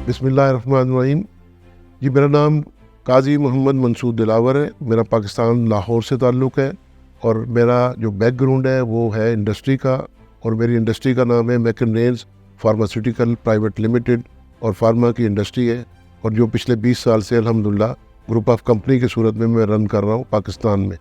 बिस्मिल्लाहिर्रहमानिर्रहीम। जी, मेरा नाम काजी मोहम्मद मंसूर दिलावर है। मेरा पाकिस्तान लाहौर से ताल्लुक़ है और मेरा जो बैकग्राउंड है वो है इंडस्ट्री का, और मेरी इंडस्ट्री का नाम है McKeon range pharmaceutical private limited, और फार्मा की इंडस्ट्री है, और जो पिछले 20 साल से अल्हम्दुलिल्लाह ग्रुप ऑफ कंपनी की सूरत में मैं रन कर रहा हूँ पाकिस्तान में।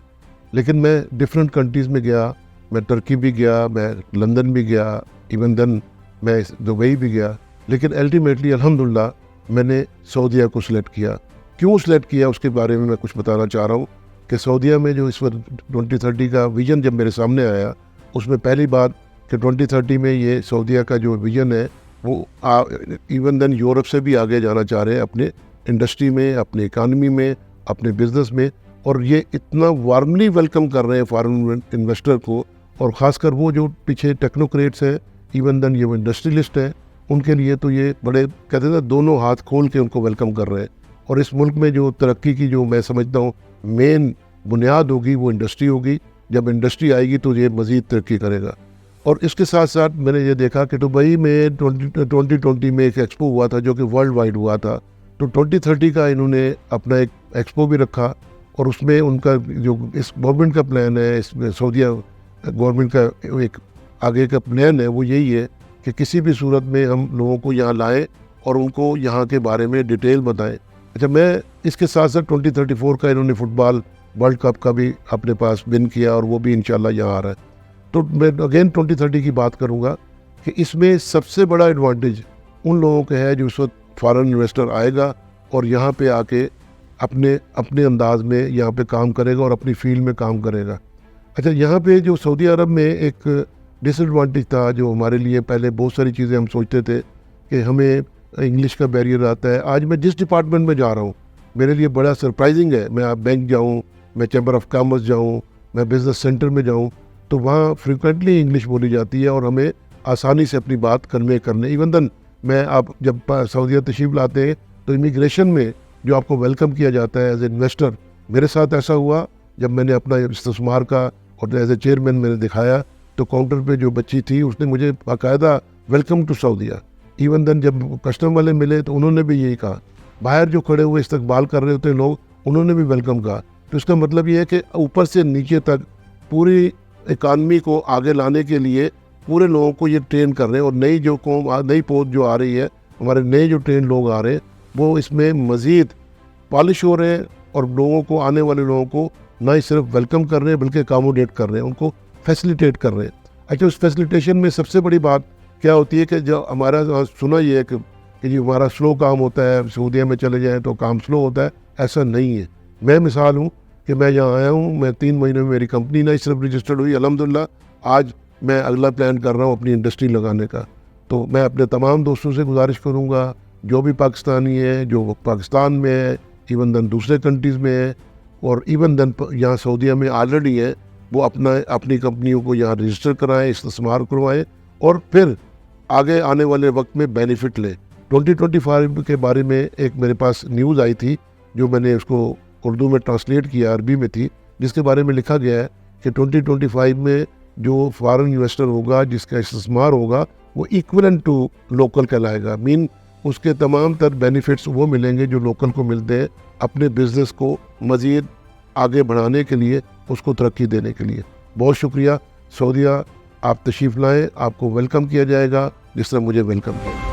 लेकिन मैं डिफरेंट कंट्रीज़ में गया, मैं टर्की भी गया, मैं लंदन भी गया, इवन देन मैं दुबई भी गया, लेकिन अल्टीमेटली अल्हम्दुलिल्लाह मैंने सऊदीया को सिलेक्ट किया। क्यों सिलेक्ट किया उसके बारे में मैं कुछ बताना चाह रहा हूँ कि सऊदीया में जो इस वक्त 2030 का विज़न जब मेरे सामने आया, उसमें पहली बात कि 2030 में ये सऊदीया का जो विज़न है वो इवन देन यूरोप से भी आगे जाना चाह रहे हैं अपने इंडस्ट्री में, अपनी इकानमी में, अपने बिज़नेस में, और ये इतना वार्मली वेलकम कर रहे हैं फॉरेन इन्वेस्टर को, और ख़ासकर वो जो पीछे टेक्नोक्रेट्स हैं, इवन देन ये इंडस्ट्रियलिस्ट हैं, उनके लिए तो ये बड़े कहते हैं ना, दोनों हाथ खोल के उनको वेलकम कर रहे हैं। और इस मुल्क में जो तरक्की की जो मैं समझता हूँ मेन बुनियाद होगी वो इंडस्ट्री होगी। जब इंडस्ट्री आएगी तो ये मज़ीद तरक्की करेगा। और इसके साथ साथ मैंने ये देखा कि दुबई में 2020 में एक एक्सपो हुआ था जो कि वर्ल्ड वाइड हुआ था, तो 2030 का इन्होंने अपना एक एक्सपो भी रखा, और उसमें उनका जो इस गवर्नमेंट का प्लान है, इसमें सऊदीया गवर्नमेंट का एक आगे का प्लान है वो यही है कि किसी भी सूरत में हम लोगों को यहाँ लाएं और उनको यहाँ के बारे में डिटेल बताएं। अच्छा, मैं इसके साथ साथ 2034 का इन्होंने फुटबॉल वर्ल्ड कप का भी अपने पास विन किया, और वो भी इंशाल्लाह यहाँ आ रहा है। तो मैं अगेन 2030 की बात करूँगा कि इसमें सबसे बड़ा एडवांटेज उन लोगों का है जो इस वक्त फॉरेन इन्वेस्टर आएगा और यहाँ पे आके अपने अपने अंदाज में यहाँ पे काम करेगा और अपनी फील्ड में काम करेगा। अच्छा, यहाँ पे जो सऊदी अरब में एक डिसएडवांटेज था जो हमारे लिए, पहले बहुत सारी चीज़ें हम सोचते थे कि हमें इंग्लिश का बैरियर आता है। आज मैं जिस डिपार्टमेंट में जा रहा हूँ मेरे लिए बड़ा सरप्राइजिंग है। मैं बैंक जाऊँ, मैं चैम्बर ऑफ कॉमर्स जाऊँ, मैं बिज़नेस सेंटर में जाऊँ, तो वहाँ फ्रिक्वेंटली इंग्लिश बोली जाती है और हमें आसानी से अपनी बात कन्वे करने। इवन देन मैं आप जब सऊदीया तशरीफ़ लाते हैं तो इमिग्रेशन में जो आपको वेलकम किया जाता है एज ए इन्वेस्टर, मेरे साथ ऐसा हुआ जब मैंने अपना इस्तेमार का और एज ए चेयरमैन मैंने दिखाया, तो काउंटर पे जो बच्ची थी उसने मुझे बाकायदा वेलकम टू सऊदीया। इवन देन जब कस्टम वाले मिले तो उन्होंने भी यही कहा। बाहर जो खड़े हुए इस्तकबाल कर रहे होते हैं लोग, उन्होंने भी वेलकम कहा। तो इसका मतलब ये है कि ऊपर से नीचे तक पूरी इकानमी को आगे लाने के लिए पूरे लोगों को ये ट्रेन कर रहे हैं, और नई जो कौम, नई पौध जो आ रही है, हमारे नए जो ट्रेन लोग आ रहे हैं वो इसमें मज़ीद पॉलिश हो रहे हैं, और लोगों को, आने वाले लोगों को ना ही सिर्फ वेलकम कर रहे हैं बल्कि अकोमोडेट कर रहे हैं, उनको फैसिलिटेट कर रहे हैं। अच्छा, उस फैसिलिटेशन में सबसे बड़ी बात क्या होती है कि जो हमारा सुना ये है कि जी हमारा स्लो काम होता है, सऊदीया में चले जाएं तो काम स्लो होता है। ऐसा नहीं है। मैं मिसाल हूँ कि मैं यहाँ आया हूँ, मैं 3 महीने में मेरी कंपनी ना सिर्फ रजिस्टर्ड हुई, अल्हम्दुलिल्लाह आज मैं अगला प्लान कर रहा हूँ अपनी इंडस्ट्री लगाने का। तो मैं अपने तमाम दोस्तों से गुजारिश करूँगा जो भी पाकिस्तानी है, जो पाकिस्तान में है, इवन देन दूसरे कंट्रीज़ में है, और इवन देन यहाँ सऊदीया में ऑलरेडी है, वो अपनी कंपनियों को यहाँ रजिस्टर कराएं, इस्तेमाल करवाएं, और फिर आगे आने वाले वक्त में बेनिफिट लें। 2025 के बारे में एक मेरे पास न्यूज़ आई थी जो मैंने उसको उर्दू में ट्रांसलेट किया, अरबी में थी, जिसके बारे में लिखा गया है कि 2025 में जो फॉरेन इन्वेस्टर होगा, जिसका इस्तेमाल होगा, वो इक्विवेलेंट टू लोकल कहलाएगा। मीन उसके तमाम तर बेनिफिट्स वो मिलेंगे जो लोकल को मिलते हैं, अपने बिज़नेस को मज़ीद आगे बढ़ाने के लिए, उसको तरक्की देने के लिए। बहुत शुक्रिया। सऊदीया आप तशरीफ़ लाएँ, आपको वेलकम किया जाएगा जिस तरह मुझे वेलकम किया।